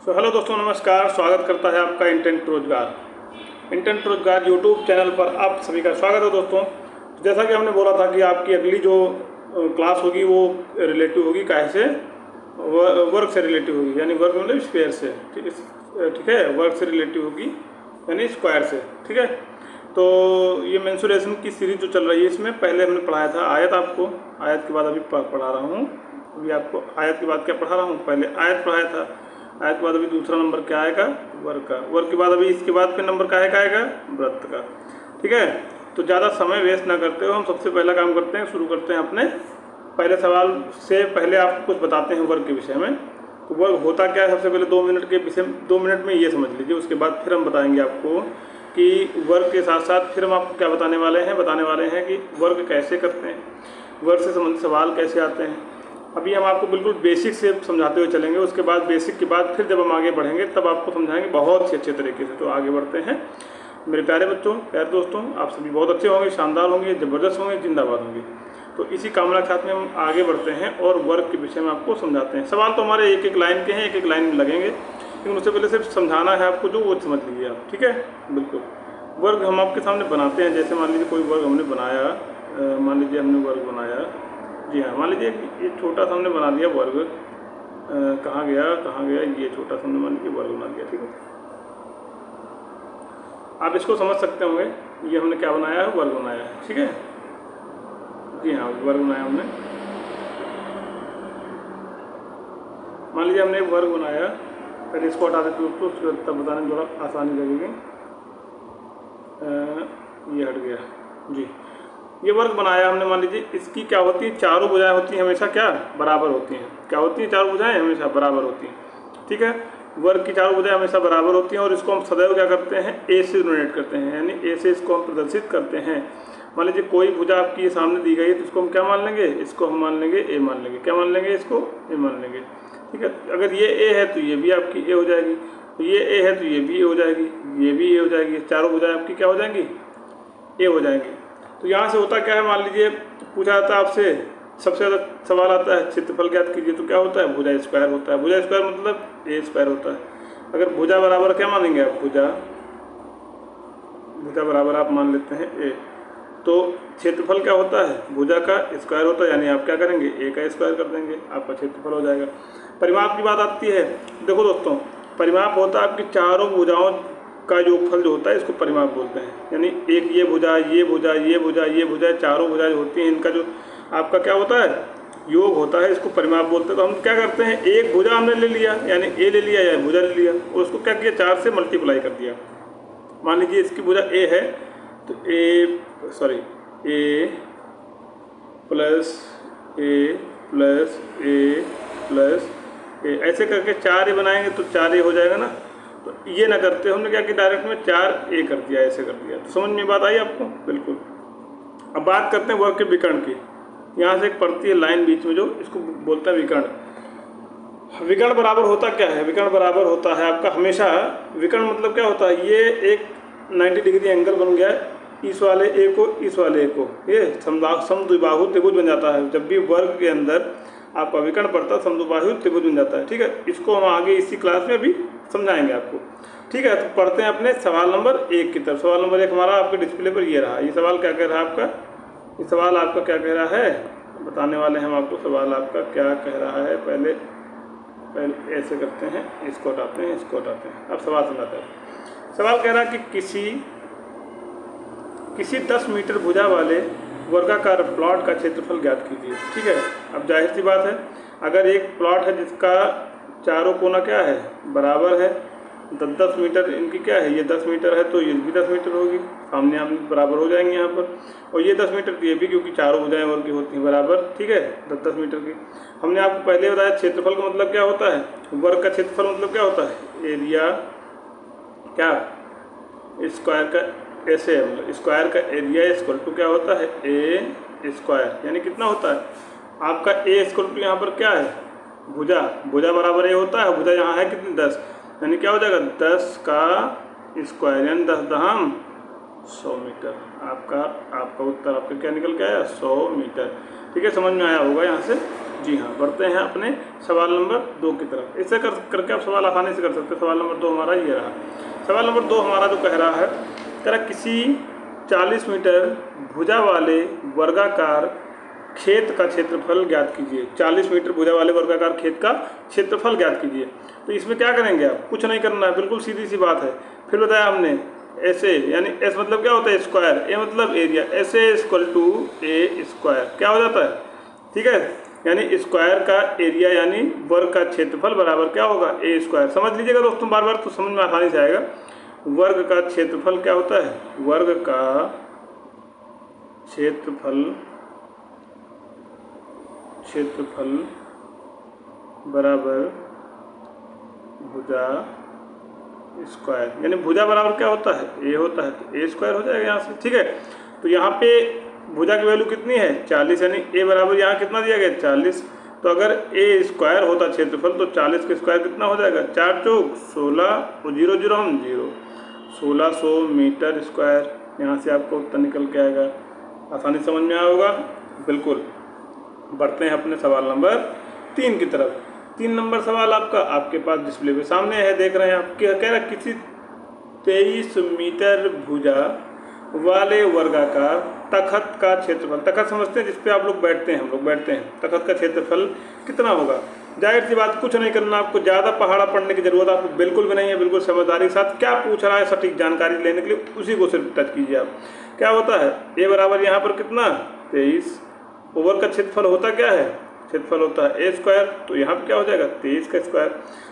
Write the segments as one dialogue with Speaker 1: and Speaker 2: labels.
Speaker 1: Hello दोस्तों, नमस्कार। स्वागत करता है आपका इंटेंट रोजगार यूट्यूब चैनल पर आप सभी का स्वागत है दोस्तों। जैसा कि हमने बोला था कि आपकी अगली जो क्लास होगी वो रिलेटिव होगी काहे से, वर्क से रिलेटिव होगी, यानी वर्क मतलब स्क्वायर से। ठीक है, वर्क से रिलेटिव होगी यानी स्क्वायर से। ठीक है, तो ये मेंसुरेशन की सीरीज जो चल रही है, इसमें पहले हमने पढ़ाया था आयत। आपको आयत के बाद अभी पढ़ा रहा हूँ। अभी आपको आयत के बाद क्या पढ़ा रहा हूँ, पहले आयत पढ़ाया था। आयत के बाद अभी दूसरा नंबर क्या आएगा, वर्ग का। वर्ग के बाद अभी इसके बाद फिर नंबर क्या आएगा, वृत्त का। ठीक है, तो ज़्यादा समय वेस्ट ना करते हो, हम सबसे पहला काम करते हैं, शुरू करते हैं अपने पहले सवाल से। पहले आपको कुछ बताते हैं वर्ग के विषय में। तो वर्ग होता क्या है, सबसे पहले 2 मिनट के विषय 2 मिनट में ये समझ लीजिए। उसके बाद फिर हम बताएंगे आपको कि वर्ग के साथ साथ फिर हम आपको क्या बताने वाले हैं कि वर्ग कैसे करते हैं, वर्ग से संबंधित सवाल कैसे आते हैं। अभी हम आपको बिल्कुल बेसिक से समझाते हुए चलेंगे। उसके बाद बेसिक के बाद फिर जब हम आगे बढ़ेंगे तब आपको समझाएंगे बहुत ही अच्छे तरीके से। तो आगे बढ़ते हैं मेरे प्यारे बच्चों, प्यारे दोस्तों। आप सभी बहुत अच्छे होंगे, शानदार होंगे, ज़बरदस्त होंगे, जिंदाबाद होंगे। तो इसी कामना के साथ में हम आगे बढ़ते हैं और वर्ग के विषय में आपको समझाते हैं। सवाल तो हमारे एक एक लाइन के हैं, एक एक लाइन में लगेंगे, लेकिन उससे पहले सिर्फ समझाना है आपको, जो वो समझ लीजिए आप। ठीक है, बिल्कुल। वर्ग हम आपके सामने बनाते हैं। जैसे मान लीजिए कोई वर्ग हमने बनाया, मान लीजिए हमने वर्ग बनाया, जी हाँ, मान लीजिए ये छोटा सा हमने बना दिया वर्ग। कहाँ गया, ये छोटा सा हमने मान लीजिए वर्ग बना दिया। ठीक है, आप इसको समझ सकते होंगे। ये हमने क्या बनाया है, वर्ग बनाया है। ठीक है, जी हाँ, वर्ग बनाया हमने। मान लीजिए हमने एक वर्ग बनाया, पहले इसको हटा देते दोस्तों, तब बताने में थोड़ा आसानी लगेगी। ये हट गया जी। ये वर्ग बनाया हमने, मान लीजिए इसकी क्या होती है, चारों भुजाएं होती हैं हमेशा क्या, बराबर होती हैं। क्या होती हैं, चारों भुजाएं हमेशा बराबर होती हैं। ठीक है, वर्ग की चारों भुजाएं हमेशा बराबर होती हैं और इसको हम सदैव क्या करते हैं, ए से डोनेट करते हैं, यानी ए से इसको हम प्रदर्शित करते हैं। मान लीजिए कोई भुजा आपकी सामने दी गई है, तो इसको हम क्या मान लेंगे, इसको हम मान लेंगे ए मान लेंगे। क्या मान लेंगे, इसको ए मान लेंगे। ठीक है, अगर ये ए है तो ये भी आपकी ए हो जाएगी, तो ये ए है तो ये भी ए हो जाएगी, ये भी ए हो जाएगी। चारों भुजाएं आपकी क्या हो जाएंगी, ए हो जाएंगी। तो यहाँ से होता क्या है, मान लीजिए पूछा जाता है आपसे, सबसे ज़्यादा सवाल आता है क्षेत्रफल ज्ञात कीजिए, तो क्या होता है, भुजा स्क्वायर होता है। भुजा स्क्वायर मतलब ए स्क्वायर होता है। अगर भुजा बराबर क्या मानेंगे आप, भुजा बराबर आप मान लेते हैं ए, तो क्षेत्रफल क्या होता है, भुजा का स्क्वायर होता है, यानी आप क्या करेंगे, ए का स्क्वायर कर देंगे, आपका क्षेत्रफल हो जाएगा। परिमाप की बात आती है। देखो दोस्तों, परिमाप होता है आपकी चारों भुजाओं का योगफल जो होता है, इसको परिमाप बोलते हैं। यानी एक ये भुजा, ये भुजा, ये भुजा, ये भुजा, चारों भुजा जो होती हैं, इनका जो आपका क्या होता है, योग होता है, इसको परिमाप बोलते हैं। तो हम क्या करते हैं, एक भुजा हमने ले लिया, यानी ए ले लिया या भुजा ले लिया, और उसको क्या किया, 4 से मल्टीप्लाई कर दिया। मान लीजिए इसकी भुजा ए है, तो ए प्लस ए प्लस ए प्लस ए, ऐसे करके 4 ए बनाएंगे तो 4 ए हो जाएगा ना। तो ये ना करते, हमने क्या किया, डायरेक्ट में 4 ए कर दिया, ऐसे कर दिया। तो समझ में बात आई आपको, बिल्कुल। अब बात करते हैं वर्ग के विकर्ण की। यहाँ से एक पड़ती है लाइन बीच में, जो इसको बोलते हैं विकर्ण। विकर्ण बराबर होता क्या है, विकर्ण बराबर होता है आपका हमेशा, विकर्ण मतलब क्या होता है, ये एक 90 डिग्री एंगल बन गया, इस वाले ए को इस वाले ए को, ये समद्विबाहु त्रिभुज बन जाता है। जब भी वर्ग के अंदर आपका विकर्ण पड़ता है, समद्विबाहु त्रिभुज बन जाता है। ठीक है, इसको हम आगे इसी क्लास में भी समझाएंगे आपको। ठीक है, तो पढ़ते हैं अपने सवाल नंबर 1 की तरफ। सवाल नंबर 1 हमारा आपके डिस्प्ले पर ये रहा। ये सवाल क्या कह रहा है आपका, ये सवाल आपका क्या कह रहा है, बताने वाले हैं हम आपको। सवाल आपका क्या कह रहा है, पहले ऐसे करते हैं, इसको हटाते हैं, इसको हटाते हैं। अब सवाल समझाते हैं। सवाल कह रहा है कि किसी 10 मीटर भुजा वाले वर्गाकार प्लॉट का क्षेत्रफल ज्ञात कीजिए। ठीक है, अब जाहिर सी बात है, अगर एक प्लॉट है जिसका चारों कोना क्या है, बराबर है, 10-10 मीटर इनकी क्या है, ये 10 मीटर है तो ये भी 10 मीटर होगी, सामने आमने बराबर हो जाएंगे यहाँ पर। और ये 10 मीटर की ये भी, क्योंकि चारों भुजाएं वर्ग की होती हैं बराबर। ठीक है, 10-10 मीटर की। हमने आपको पहले बताया क्षेत्रफल का मतलब क्या होता है, वर्ग का क्षेत्रफल मतलब क्या होता है, एरिया क्या, स्क्वायर का, ऐसे मतलब स्क्वायर का एरिया इक्वल टू क्या होता है, ए स्क्वायर, यानी कितना होता है आपका, ए इक्वल टू यहाँ पर क्या है, भुजा बराबर ए होता है। भुजा यहाँ है कितनी, 10, यानी क्या हो जाएगा, 10 का स्क्वायर, यानी 10 दहम 100 मीटर। आपका उत्तर आपका क्या निकल के आया, 100 मीटर। ठीक है, समझ में आया होगा यहाँ से। जी हाँ, बढ़ते हैं अपने सवाल नंबर 2 की तरफ। इससे करके आप सवाल आसानी से कर सकते हैं। सवाल नंबर 2 हमारा ये रहा। सवाल नंबर 2 हमारा जो कह रहा है, कह रहा किसी 40 मीटर भुजा वाले वर्गाकार खेत का क्षेत्रफल ज्ञात कीजिए। 40 मीटर भुजा वाले वर्गाकार खेत का क्षेत्रफल ज्ञात कीजिए। तो इसमें क्या करेंगे आप? कुछ नहीं करना है, बिल्कुल सीधी सी बात है। फिर बताया हमने ऐसे, यानी एस मतलब क्या होता है? स्क्वायर। ए मतलब area. S A equal to A square क्या हो जाता है? ठीक है, यानी स्क्वायर का एरिया यानी वर्ग का क्षेत्रफल बराबर क्या होगा? ए स्क्वायर। समझ लीजिएगा दोस्तों बार बार, तो समझ में आसानी से आएगा। वर्ग का क्षेत्रफल क्या होता है? वर्ग का क्षेत्रफल बराबर भुजा स्क्वायर, यानी भुजा बराबर क्या होता है? ए होता है, तो ए स्क्वायर हो जाएगा यहाँ से। ठीक है, तो यहाँ पे भुजा की वैल्यू कितनी है? 40, यानी ए बराबर यहाँ कितना दिया गया? 40। तो अगर ए स्क्वायर होता क्षेत्रफल तो 40 का स्क्वायर कितना हो जाएगा? 4 चौक 16 और 0 0 हम 0, 1600 मीटर स्क्वायर। यहाँ से आपको उत्तर निकल के आएगा। आसानी समझ में आया होगा? बिल्कुल। बढ़ते हैं अपने सवाल नंबर 3 की तरफ। 3 नंबर सवाल आपका आपके पास डिस्प्ले पे सामने है, देख रहे हैं आप। कह रहा किसी 23 मीटर भुजा वाले वर्गाकार तखत का क्षेत्रफल, तखत समझते हैं जिसपे आप लोग बैठते हैं, हम लोग बैठते हैं, तखत का क्षेत्रफल कितना होगा? जाहिर सी बात, कुछ नहीं करना आपको, ज़्यादा पहाड़ा पढ़ने की जरूरत आपको बिल्कुल भी नहीं है। बिल्कुल समझदारी के साथ क्या पूछ रहा है सटीक जानकारी लेने के लिए उसी को सिर्फ टच कीजिए आप। क्या होता है? ए बराबर यहाँ पर कितना? 23। ओवर का क्षेत्रफल होता क्या है? क्षेत्रफल होता है ए स्क्वायर। तो यहाँ पर क्या हो जाएगा? 23 का स्क्वायर।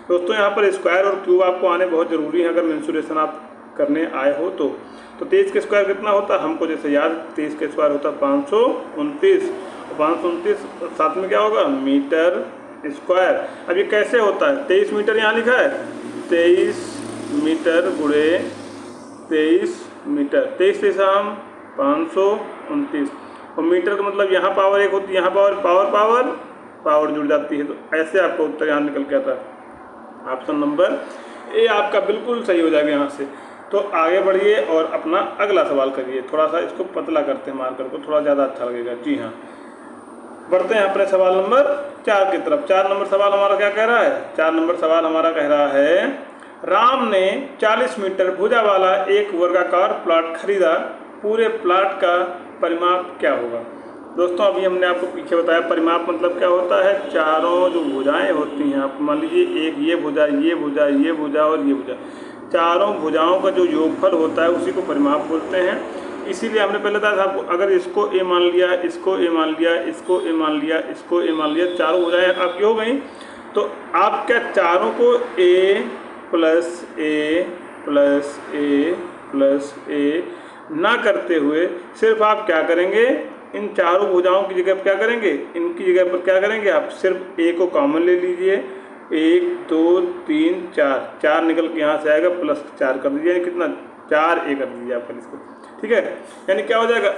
Speaker 1: दोस्तों यहाँ पर स्क्वायर और क्यूब आपको आने बहुत ज़रूरी है अगर मेंसुरेशन आप करने आए हो तो 23 का स्क्वायर कितना होता है? हमको जैसे याद, 23 का स्क्वायर होता है 529। 529 साथ में क्या होगा? Metre square. अब ये कैसे होता है? 23 मीटर यहाँ लिखा है, 23 मीटर गुणे 23 मीटर, 23 से हम 529, और मीटर का मतलब यहाँ पावर 1 होती है, यहाँ पावर जुड़ जाती है। तो ऐसे आपको उत्तर यहाँ निकल के आता है। ऑप्शन नंबर ए आपका बिल्कुल सही हो जाएगा यहाँ से। तो आगे बढ़िए और अपना अगला सवाल करिए। थोड़ा सा इसको पतला करते हैं, मार्कर को थोड़ा ज़्यादा अच्छा लगेगा। जी हाँ, बढ़ते हैं अपने सवाल नंबर 4 की तरफ। 4 नंबर सवाल हमारा क्या कह रहा है? 4 नंबर सवाल हमारा कह रहा है, राम ने 40 मीटर भुजा वाला एक वर्गाकार प्लॉट खरीदा। पूरे प्लॉट का परिमाप क्या होगा? दोस्तों अभी हमने आपको पीछे बताया परिमाप मतलब क्या होता है? चारों जो भुजाएं होती हैं, आप मान लीजिए एक ये भुजा, ये भुजा, ये भुजा और ये भुजा, चारों भुजाओं का जो योगफल होता है उसी को परिमाप बोलते हैं। इसीलिए हमने पहले बताया था आपको, अगर इसको ए मान लिया, इसको ए मान लिया, इसको ए मान लिया, इसको ए मान लिया, चारों भुजाएं आपकी हो गई, तो आप क्या चारों को ए प्लस ए प्लस ए प्लस ए ना करते हुए सिर्फ आप क्या करेंगे? इन चारों भुजाओं की जगह पर क्या करेंगे? इनकी जगह पर क्या करेंगे? आप सिर्फ ए को कॉमन ले लीजिए। 1 2 3 4, 4 निकल के यहाँ से आएगा, प्लस 4 कर दीजिए, यानी कितना? 4 ए कर दीजिए आपका इसको। ठीक है, यानी क्या हो जाएगा?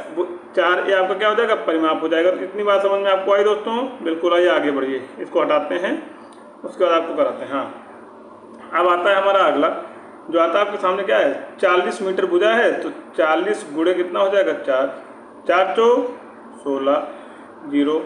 Speaker 1: 4 ए आपका क्या हो जाएगा? परिमाप हो जाएगा। तो इतनी बात समझ में आपको आई दोस्तों? बिल्कुल। आइए आगे बढ़िए, इसको हटाते हैं, उसके बाद आपको कराते हैं। हाँ, अब आता है हमारा अगला, जो आता है आपके सामने क्या है? 40 मीटर भुजा है, तो 40 गुणे कितना हो जाएगा? 4, 4 चौक 16, 0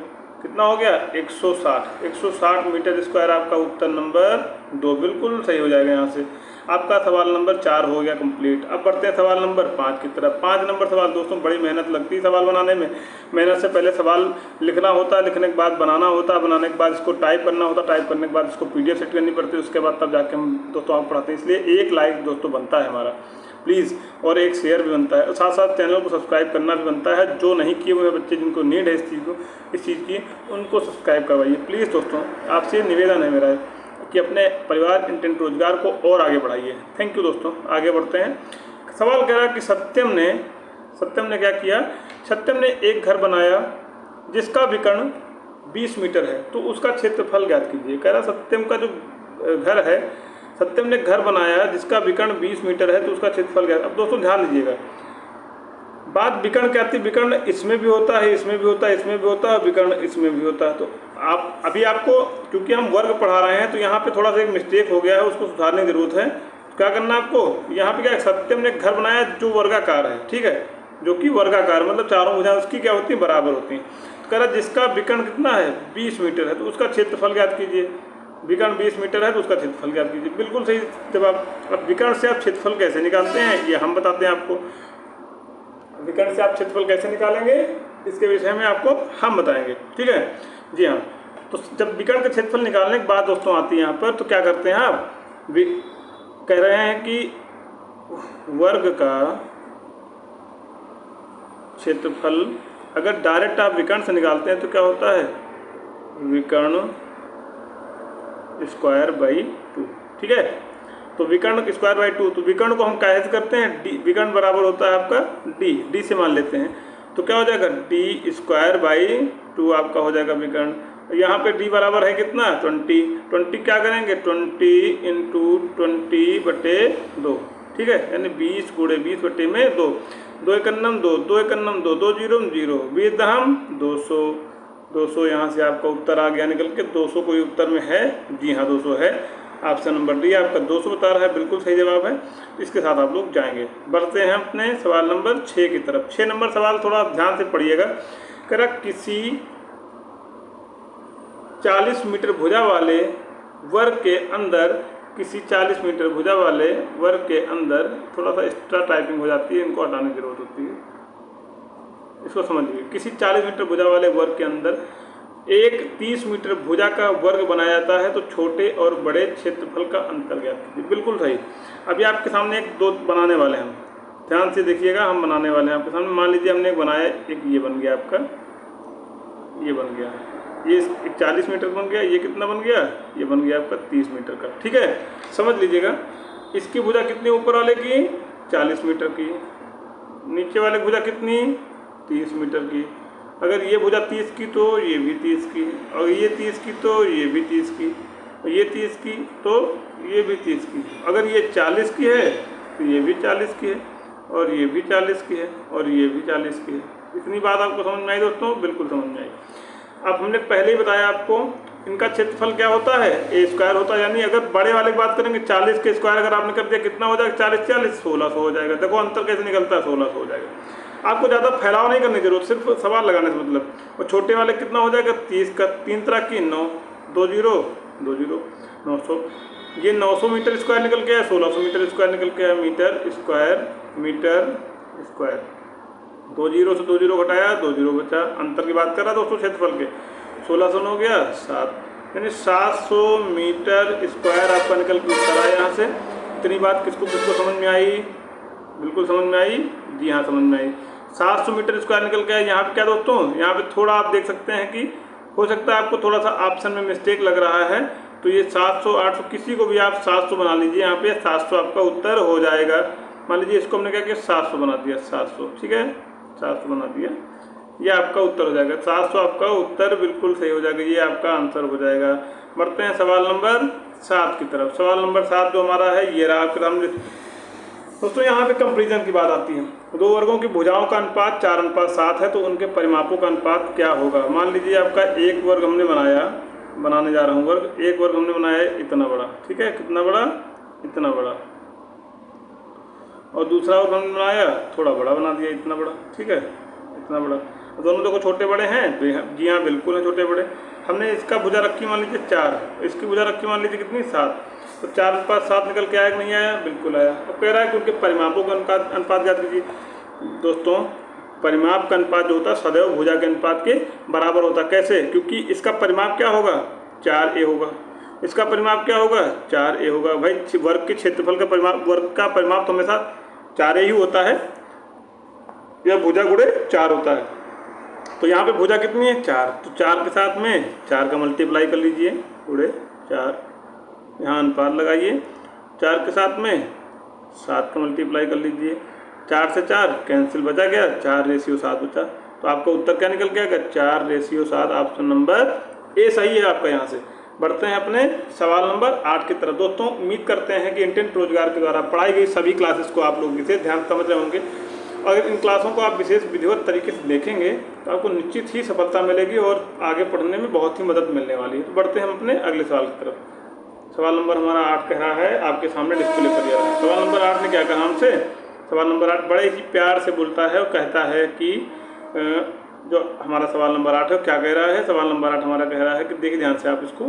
Speaker 1: कितना हो गया? 160 मीटर स्क्वायर आपका उत्तर नंबर 2 बिल्कुल सही हो जाएगा। यहाँ से आपका सवाल नंबर 4 हो गया कंप्लीट। अब बढ़ते हैं सवाल नंबर 5 की तरफ। 5 नंबर सवाल दोस्तों बड़ी मेहनत लगती है सवाल बनाने में। मेहनत से पहले सवाल लिखना होता है, लिखने के बाद बनाना होता है, बनाने के बाद इसको टाइप करना होता है, टाइप करने के बाद इसको PDF सेट करनी पड़ती है, उसके बाद तब जाके हम दोस्तों आप पढ़ाते हैं। इसलिए एक लाइक दोस्तों बनता है हमारा प्लीज़, और एक शेयर भी बनता है, और साथ साथ चैनल को सब्सक्राइब करना भी बनता है। जो नहीं किए हुए बच्चे, जिनको नीड है इस चीज़ की, उनको सब्सक्राइब करवाइए प्लीज़ दोस्तों। आपसे निवेदन है मेरा कि अपने परिवार इंटेंट रोजगार को और आगे बढ़ाइए। थैंक यू दोस्तों। आगे बढ़ते हैं। सवाल कह रहा है कि सत्यम ने क्या किया? सत्यम ने एक घर बनाया जिसका विकर्ण 20 मीटर है, तो उसका क्षेत्रफल ज्ञात कीजिए। कह रहा सत्यम का जो घर है, सत्यम ने घर बनाया जिसका विकर्ण 20 मीटर है, तो उसका क्षेत्रफल ज्ञात। अब दोस्तों ध्यान दीजिएगा, बात विकर्ण क्या आती है? विकर्ण इसमें भी होता है, इसमें भी होता है, इसमें भी होता है, विकर्ण इसमें भी होता है। तो आप अभी आपको, क्योंकि हम वर्ग पढ़ा रहे हैं, तो यहाँ पे थोड़ा सा एक मिस्टेक हो गया है, उसको सुधारने की जरूरत है। क्या करना है आपको? यहाँ पे क्या है? सत्यम ने घर बनाया जो वर्गाकार है, ठीक है, जो कि वर्गाकार मतलब चारों भुजाएं उसकी क्या होती है? बराबर होती हैं। कह रहा जिसका विकर्ण कितना है 20 मीटर है तो उसका क्षेत्रफल ज्ञात कीजिए। विकर्ण 20 मीटर है तो उसका क्षेत्रफल ज्ञात कीजिए। बिल्कुल सही जवाब। अब विकर्ण से आप क्षेत्रफल कैसे निकालते हैं ये हम बताते हैं आपको। विकर्ण से आप क्षेत्रफल कैसे निकालेंगे इसके विषय में आपको हम बताएंगे, ठीक है जी हाँ। तो जब विकर्ण का क्षेत्रफल निकालने की बात दोस्तों आती है यहाँ पर, तो क्या करते हैं आप, कह रहे हैं कि वर्ग का क्षेत्रफल अगर डायरेक्ट आप विकर्ण से निकालते हैं तो क्या होता है, विकर्ण स्क्वायर बाई 2, ठीक है। तो विकर्ण स्क्वायर बाई 2, तो विकर्ण को हम कैसे करते हैं, डी, विकर्ण बराबर होता है आपका डी से मान लेते हैं। तो क्या हो जाएगा, डी स्क्वायर बाई 2 आपका हो जाएगा विकर्ण। यहाँ पे डी बराबर है कितना 20 क्या करेंगे 20 इंटू 20/2, ठीक है, यानी 20 गुणे 20/2, 2 एकन्नम 2, 2 एकन्नम 2, 2 जीरो 0, 20 दहम 200 यहाँ से आपका उत्तर आ गया निकल के। 200 कोई उत्तर में है, जी हाँ 200 है। ऑप्शन नंबर डी आपका 200 बता रहा है, बिल्कुल सही जवाब है। इसके साथ आप लोग जाएंगे। बढ़ते हैं अपने सवाल नंबर 6 की तरफ। 6 नंबर सवाल थोड़ा ध्यान से पढ़िएगा। कह रहा किसी 40 मीटर भुजा वाले वर्ग के अंदर, किसी 40 मीटर भुजा वाले वर्ग के अंदर, थोड़ा सा एक्स्ट्रा टाइपिंग हो जाती है, इनको हटाने की जरूरत होती है, इसको समझिए। किसी 40 मीटर भुजा वाले वर्ग के अंदर एक 30 मीटर भुजा का वर्ग बनाया जाता है तो छोटे और बड़े क्षेत्रफल का अंतर ज्ञात कीजिए। बिल्कुल सही। अभी आपके सामने एक दो बनाने वाले हैं हम, ध्यान से देखिएगा, हम बनाने वाले हैं आपके सामने। मान लीजिए हमने एक बनाया, एक ये बन गया आपका, ये बन गया, ये 40 मीटर बन गया, ये कितना बन गया, ये बन गया आपका 30 मीटर का, ठीक है। समझ लीजिएगा, इसकी भुजा कितनी ऊपर वाले की 40 मीटर की, नीचे वाले भुजा कितनी 30 मीटर की। अगर ये भुजा 30 की तो ये भी 30 की, और ये 30 की तो ये भी 30 की, और ये 30 की तो ये भी 30 की। अगर ये 40 की है तो ये भी 40 की है, और ये भी 40 की है, और ये भी 40 की है। इतनी बात आपको समझ में आई दोस्तों, बिल्कुल समझ में आई। अब हमने पहले ही बताया आपको इनका क्षेत्रफल क्या होता है, ए स्क्वायर होता है। यानी अगर बड़े वाले की बात करेंगे 40 के स्क्वायर अगर आपने कर दिया कितना हो जाएगा, 40 1600 हो जाएगा। देखो अंतर कैसे निकलता है, 1600 हो जाएगा। आपको ज़्यादा फैलाव नहीं करने की जरूरत, सिर्फ सवाल लगाने से मतलब। और छोटे वाले कितना हो जाएगा 30 का 3 तरह की 9, 2 0 2 0 900। ये 900 मीटर स्क्वायर निकल के है, 1600 मीटर स्क्वायर निकल के है, मीटर स्क्वायर। 2 0 से 2 0 घटाया, 2 0 बचा। अंतर की बात कर रहा दोस्तों क्षेत्रफल के। 1600 हो गया 7, यानी 700 मीटर स्क्वायर आपका निकल के उत्तर आया यहाँ से। इतनी बात किसको समझ में आई, बिल्कुल समझ में आई, जी हाँ समझ में आई। 700 मीटर स्क्वायर निकल के आया। यहाँ पे क्या दोस्तों, यहाँ पे थोड़ा आप देख सकते हैं कि हो सकता है आपको थोड़ा सा ऑप्शन में मिस्टेक लग रहा है, तो ये 700 800 किसी को भी आप 700 बना लीजिए। यहाँ पे 700 आपका उत्तर हो जाएगा। मान लीजिए इसको हमने क्या किया 700 बना दिया, 700, ठीक है 700 बना दिया, ये आपका उत्तर हो जाएगा। 700 आपका उत्तर बिल्कुल सही हो जाएगा, ये आपका आंसर हो जाएगा। बढ़ते हैं सवाल नंबर 7 की तरफ। सवाल नंबर 7 जो हमारा है ये रहा आपके सामने दोस्तों। यहाँ पे कंपैरिजन की बात आती है। दो वर्गों की भुजाओं का अनुपात 4:7 है तो उनके परिमापों का अनुपात क्या होगा। मान लीजिए आपका एक वर्ग हमने बनाने जा रहा हूँ वर्ग, एक वर्ग हमने बनाया है इतना बड़ा, ठीक है, कितना बड़ा, इतना बड़ा, और दूसरा वर्ग हमने बनाया थोड़ा बड़ा बना दिया, इतना बड़ा, ठीक है, इतना बड़ा। दोनों देखो छोटे बड़े हैं, जी हाँ बिल्कुल हैं छोटे बड़े। हमने इसका भुजा रखी मान लीजिए 4, इसकी भुजा रखी मान लीजिए कितनी 7, तो 4:7 निकल के आया कि नहीं आया, बिल्कुल आया। अब कह रहा है कि उनके परिमापों का अनुपात ज्ञात कीजिए। दोस्तों परिमाप का अनुपात जो होता है सदैव भुजा के अनुपात के बराबर होता है। कैसे, क्योंकि इसका परिमाप क्या होगा 4a होगा, इसका परिमाप क्या होगा 4a होगा। भाई वर्ग के क्षेत्रफल का परिमाप, वर्ग का परिमाप तो हमेशा 4a ही होता है, यह भुजा गुणे 4 होता है। तो यहाँ पे भुजा कितनी है 4, तो 4 के साथ में 4 का मल्टीप्लाई कर लीजिए, गुणे 4, यहाँ अनुपात लगाइए, 4 के साथ में 7 का मल्टीप्लाई कर लीजिए, 4 से 4 कैंसिल, बचा गया 4:7 बचा। तो आपका उत्तर क्या निकल गया 4:7। ऑप्शन नंबर ए सही है आपका। यहाँ से बढ़ते हैं अपने सवाल नंबर 8 की तरफ। दोस्तों उम्मीद करते हैं कि इंटेंट रोजगार के द्वारा पढ़ाई गई सभी क्लासेस को आप लोग विशेष ध्यान समझ रहे होंगे। अगर इन क्लासों को आप विशेष विधिवत तरीके से देखेंगे तो आपको निश्चित ही सफलता मिलेगी और आगे पढ़ने में बहुत ही मदद मिलने वाली है। तो बढ़ते हैं हम अपने अगले सवाल की तरफ। सवाल नंबर हमारा 8 कह रहा है, आपके सामने डिस्प्ले पर दिया है। सवाल नंबर 8 ने क्या कहा हमसे, सवाल नंबर 8 बड़े ही प्यार से बोलता है और कहता है कि जो हमारा सवाल नंबर 8 है क्या कह रहा है। सवाल नंबर 8 हमारा कह रहा है कि देखिए ध्यान से आप इसको।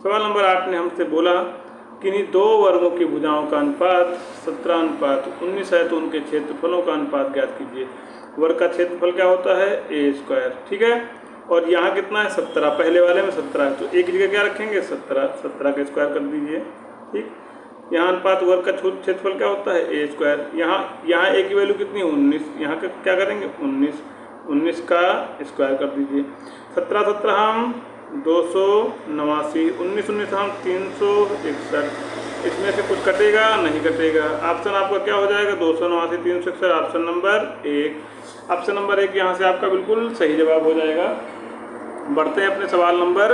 Speaker 1: सवाल नंबर 8 ने हमसे बोला कि इन्हीं दो वर्गों की भुजाओं का अनुपात 17:19 है, तो उनके क्षेत्रफलों का अनुपात ज्ञात कीजिए। वर्ग का क्षेत्रफल क्या होता है, a², ठीक है। और यहाँ कितना है, 17, पहले वाले में 17 है, तो एक जगह क्या रखेंगे, 17 का स्क्वायर कर दीजिए, ठीक। यहाँ अनुपात वर्ग का क्षेत्रफल क्या होता है, a²। यहाँ a की वैल्यू कितनी है, 19, यहाँ का क्या करेंगे, 19 का स्क्वायर कर दीजिए। 17 हम 289, 19 हम 361, इसमें से कुछ कटेगा नहीं कटेगा। ऑप्शन आपका क्या हो जाएगा, 289 361, ऑप्शन नंबर 1। ऑप्शन नंबर 1 यहाँ से आपका बिल्कुल सही जवाब हो जाएगा। बढ़ते हैं अपने सवाल नंबर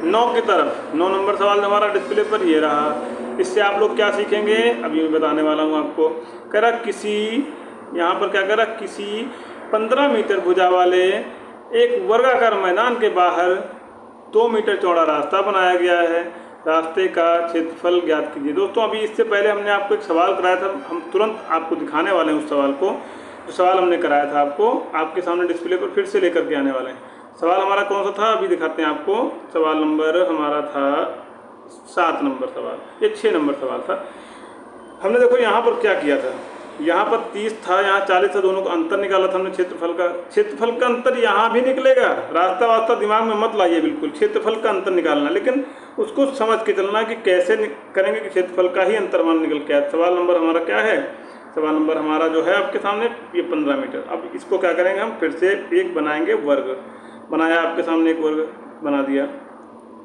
Speaker 1: 9 की तरफ। 9 नंबर सवाल हमारा डिस्प्ले पर ये रहा। इससे आप लोग क्या सीखेंगे अभी मैं बताने वाला हूँ आपको। कह रहा किसी, यहाँ पर क्या कह रहा, किसी 15 मीटर भुजा वाले एक वर्गाकार मैदान के बाहर 2 मीटर चौड़ा रास्ता बनाया गया है, रास्ते का क्षेत्रफल ज्ञात कीजिए। दोस्तों अभी इससे पहले हमने आपको एक सवाल कराया था, हम तुरंत आपको दिखाने वाले हैं उस सवाल को। जो सवाल हमने कराया था आपको, आपके सामने डिस्प्ले पर फिर से लेकर के आने वाले हैं। सवाल हमारा कौन सा था अभी दिखाते हैं आपको। सवाल नंबर हमारा था 7 नंबर सवाल, ये 6 नंबर सवाल था। हमने देखो यहाँ पर क्या किया था, यहाँ पर 30 था, यहाँ 40 था, दोनों का अंतर निकाला था हमने क्षेत्रफल का। क्षेत्रफल का अंतर यहाँ भी निकलेगा, रास्ता वास्ता दिमाग में मत लाइए बिल्कुल, क्षेत्रफल का अंतर निकालना, लेकिन उसको समझ के चलना कि कैसे करेंगे कि क्षेत्रफल का ही अंतर मान निकल के आए। सवाल नंबर हमारा क्या है, सवाल नंबर हमारा जो है आपके सामने ये 15 मीटर। अब इसको क्या करेंगे हम, फिर से एक बनाएंगे वर्ग। बनाया आपके सामने एक वर्ग बना दिया,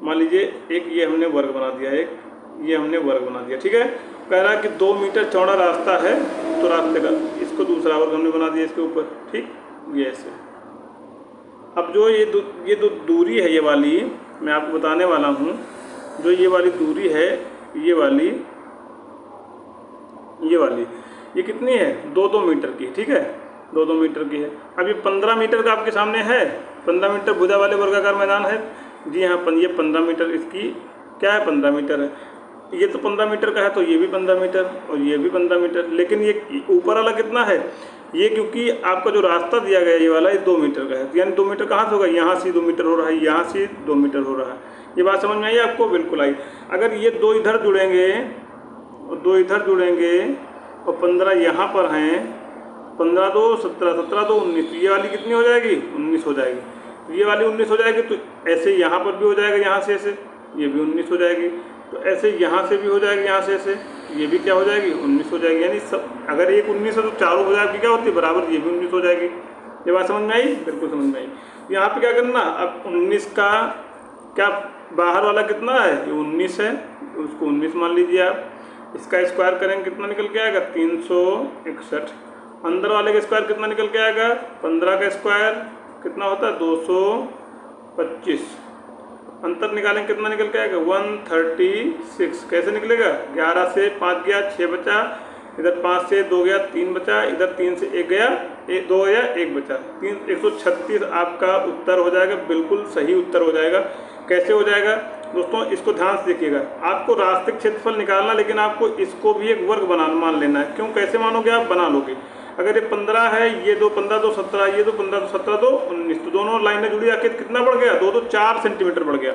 Speaker 1: मान लीजिए एक ये हमने वर्ग बना दिया, एक ये हमने वर्ग बना दिया, ठीक है। कह रहा है कि 2 मीटर चौड़ा रास्ता है, तो रास्ते का इसको दूसरा वर्ग हमने बना दिया इसके ऊपर, ठीक, ये ऐसे। अब जो ये दो दूरी है, ये वाली मैं आपको बताने वाला हूँ, जो ये वाली दूरी है, ये कितनी है, 2-2 मीटर की, ठीक है, 2-2 मीटर की है। अब ये 15 मीटर का आपके सामने है, 15 मीटर भुजा वाले वर्गाकार मैदान है जी हाँ। ये 15 मीटर इसकी क्या है, 15 मीटर है। ये तो 15 मीटर का है, तो ये भी 15 मीटर और ये भी 15 मीटर, लेकिन ये ऊपर वाला कितना है, ये क्योंकि आपका जो रास्ता दिया गया ये वाला, ये 2 मीटर का है, यानी 2 मीटर कहाँ से होगा, यहाँ से 2 मीटर हो रहा है, यहाँ से 2 मीटर हो रहा है। ये बात समझ में आई आपको, बिल्कुल आई। अगर ये 2 इधर जुड़ेंगे और 2 इधर जुड़ेंगे और 15 यहाँ पर हैं, 15 2 17, 17 2 19, ये वाली कितनी हो जाएगी, 19 हो जाएगी। ये वाली 19 हो जाएगी, तो ऐसे यहाँ पर भी हो जाएगा, यहाँ से ऐसे ये भी 19 हो जाएगी, तो ऐसे यहाँ से भी हो जाएगी, यहाँ से ऐसे ये भी क्या हो जाएगी, 19 हो जाएगी। यानी सब अगर एक 19 है तो चारों हो जाएगी क्या होती है, बराबर, ये भी 19 हो जाएगी। ये बात समझ में आई, बिल्कुल समझ में आई। यहाँ पे क्या करना, अब 19 का क्या बाहर वाला कितना है, ये 19 है, उसको 19 मान लीजिए आप। इसका स्क्वायर करेंगे कितना निकल के आएगा, 361। अंदर वाले का स्क्वायर कितना निकल के आएगा, 15 का स्क्वायर कितना होता है, 225। अंतर निकालेंगे कितना निकल के आएगा, 136। कैसे निकलेगा, 11 से 5 गया 6 बचा, इधर 5 से 2 गया 3 बचा, इधर 3 से 1 गया 2 गया 1 बचा, 136 आपका उत्तर हो जाएगा, बिल्कुल सही उत्तर हो जाएगा। कैसे हो जाएगा दोस्तों, इसको ध्यान से देखिएगा। आपको रास्ते क्षेत्रफल निकालना, लेकिन आपको इसको भी एक वर्ग मान लेना है। क्यों, कैसे मानोगे आप, बना लोगे। अगर ये 15 है, ये 2 15 2 17, ये 2 15 2 17 2 19, तो दोनों लाइनें जुड़ी आके कितना बढ़ गया, 2 2 4 सेंटीमीटर बढ़ गया,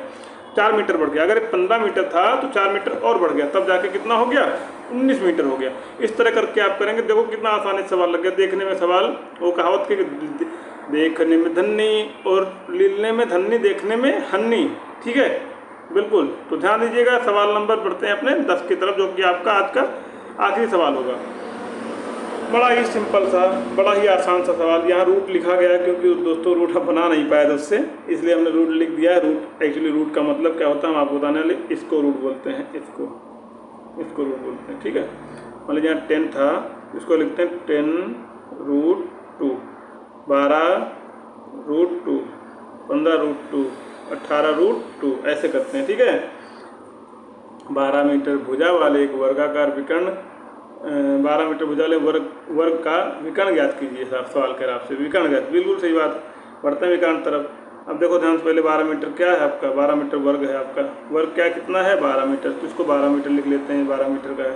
Speaker 1: 4 मीटर बढ़ गया। अगर ये 15 मीटर था तो 4 मीटर और बढ़ गया, तब जाके कितना हो गया, 19 मीटर हो गया। इस तरह करके आप करेंगे, देखो कितना आसानी से सवाल लग गया। देखने में सवाल, वो कहावत की, देखने में धन्नी और लीलने में धन्नी, देखने में हन्नी, ठीक है, बिल्कुल। तो ध्यान दीजिएगा। सवाल नंबर बढ़ते हैं अपने 10 की तरफ, जो कि आपका आज का आखिरी सवाल होगा। बड़ा ही सिंपल सा, बड़ा ही आसान सा सवाल। यहाँ रूट लिखा गया है, क्योंकि दोस्तों रूट हम बना नहीं पाए उससे, इसलिए हमने रूट लिख दिया है। रूट एक्चुअली रूट का मतलब क्या होता है हम आपको बताने वाले, इसको रूट बोलते हैं, इसको रूट बोलते हैं, ठीक है। मान लीजिए यहाँ 10 था, इसको लिखते हैं 10√2, 12√2, 15√2, 18√2, ऐसे करते हैं, ठीक है। 12 मीटर भुजा वाले एक वर्गाकार विकर्ण, 12 मीटर भुजा वाले वर्ग का विकर्ण ज्ञात कीजिए। सवाल कह रहा आपसे विकर्ण ज्ञात, बिल्कुल सही बात। बढ़ते हैं विकर्ण तरफ। अब देखो ध्यान से, पहले 12 मीटर क्या है आपका, 12 मीटर वर्ग है आपका। वर्ग क्या कितना है, 12 मीटर, तो इसको 12 मीटर लिख लेते हैं, 12 मीटर का है।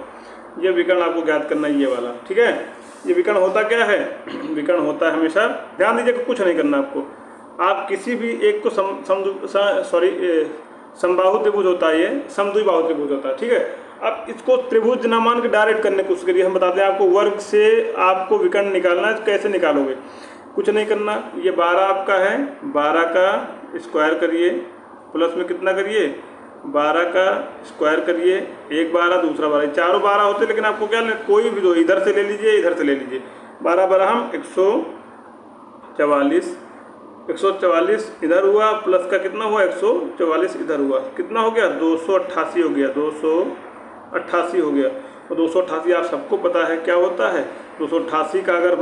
Speaker 1: ये विकर्ण आपको ज्ञात करना है, ये वाला, ठीक है। ये विकर्ण होता क्या है? विकर्ण होता है हमेशा, ध्यान दीजिए कि कुछ नहीं करना आपको, आप किसी भी एक को समबाहु त्रिभुज होता है, ये समद्विबाहु त्रिभुज होता है, ठीक है। अब इसको त्रिभुज ना मान के डायरेक्ट करने की कोशिश करिए। हम बताते हैं आपको वर्ग से आपको विकर्ण निकालना है, कैसे निकालोगे? कुछ नहीं करना, ये 12 आपका है, 12 का स्क्वायर करिए, प्लस में कितना करिए 12 का स्क्वायर करिए, एक 12 दूसरा 12, चारों 12 होते, लेकिन आपको क्या कोई भी दो इधर से ले लीजिए, इधर से ले लीजिए। 12 12 हम 144 इधर हुआ, प्लस का कितना हुआ 144 इधर हुआ, कितना हो गया 288 हो गया, 288 हो गया। तो 288 आप सबको पता है क्या होता है। 288 का अगर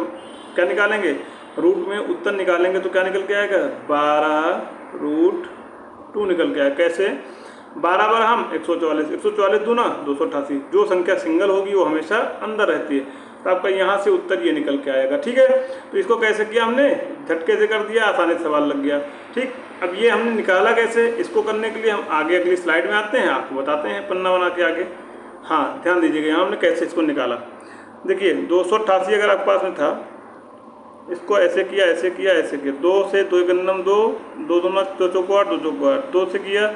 Speaker 1: क्या निकालेंगे, रूट में उत्तर निकालेंगे तो क्या निकल के आएगा 12√2 निकल के आएगा। कैसे? 12 बार हम 144 दूना 288, जो संख्या सिंगल होगी वो हमेशा अंदर रहती है, तो आपका यहाँ से उत्तर ये निकल के आएगा, ठीक है। तो इसको कैसे किया हमने, झटके से कर दिया, आसानी से सवाल लग गया, ठीक। अब ये हमने निकाला कैसे, इसको करने के लिए हम आगे अगली स्लाइड में आते हैं, आपको बताते हैं पन्ना बना के आगे। हाँ ध्यान दीजिएगा, यहाँ हमने कैसे इसको निकाला। देखिए 288 अगर आपके पास में था, इसको ऐसे किया ऐसे किया ऐसे किया, 2 से 2 गन्नम 2, 2 दूना 2 चौको 8, 2 चौको 8, 2 से किया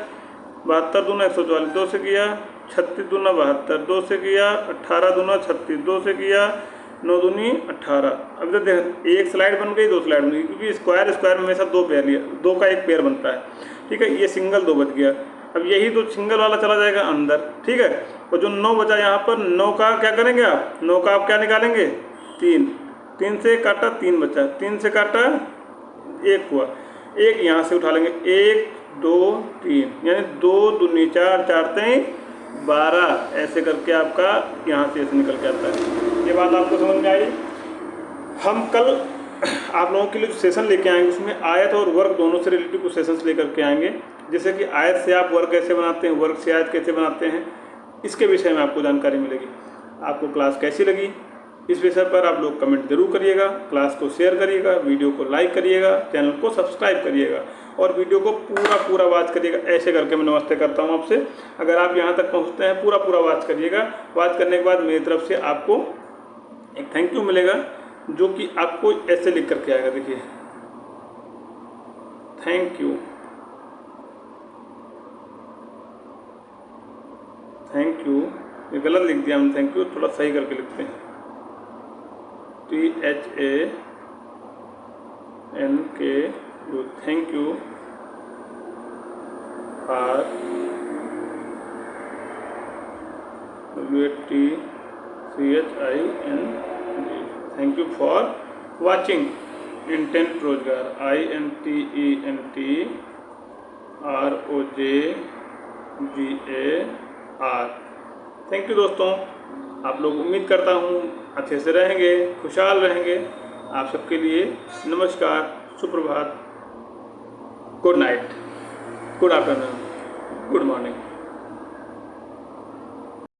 Speaker 1: 72 दूना 144, 2 से किया 36 दूना 72, 2 से किया 18 दूना 36, 2 से किया 9 दूनी 18। अब तो देख एक स्लाइड बन गई, 2 स्लाइड बन गई, क्योंकि स्क्वायर में हमेशा 2 पेयर लिया, 2 का एक पेयर बनता है, ठीक है। ये सिंगल 2 बच गया। अब यही तो सिंगल वाला चला जाएगा अंदर, ठीक है। और जो 9 बचा यहाँ पर, 9 का क्या करेंगे आप, 9 का आप क्या निकालेंगे 3 से काटा 3 बचा, 3 से काटा 1 हुआ, 1 यहाँ से उठा लेंगे, 1 2 3, यानी 2 दूनी 4, 4 3 12, ऐसे करके आपका यहाँ से ऐसे निकल के आता है। ये बात आपको समझ में आई। हम कल आप लोगों के लिए सेशन लेके आएंगे, उसमें आयत और वर्ग दोनों से रिलेटेड कुछ सेशंस लेकर के आएंगे, जैसे कि आयत से आप वर्ग कैसे बनाते हैं, वर्ग से आयत कैसे बनाते हैं, इसके विषय में आपको जानकारी मिलेगी। आपको क्लास कैसी लगी इस विषय पर आप लोग कमेंट जरूर करिएगा, क्लास को शेयर करिएगा, वीडियो को लाइक करिएगा, चैनल को सब्सक्राइब करिएगा और वीडियो को पूरा वॉच करिएगा। ऐसे करके मैं नमस्ते करता हूँ आपसे। अगर आप यहाँ तक पहुँचते हैं पूरा वॉच करिएगा। वॉच करने के बाद मेरी तरफ से आपको एक थैंक यू मिलेगा, जो कि आपको ऐसे लिख करके आएगा। देखिए थैंक यू, ये गलत लिख दिया हम, थैंक यू थोड़ा सही करके लिखते हैं, THANK you, thank you for WATCHING, thank you for watching intent रोजगार, INTENTROJGAR। थैंक यू दोस्तों, आप लोग उम्मीद करता हूँ अच्छे से रहेंगे, खुशहाल रहेंगे। आप सबके लिए नमस्कार, सुप्रभात, good night, good afternoon, good morning.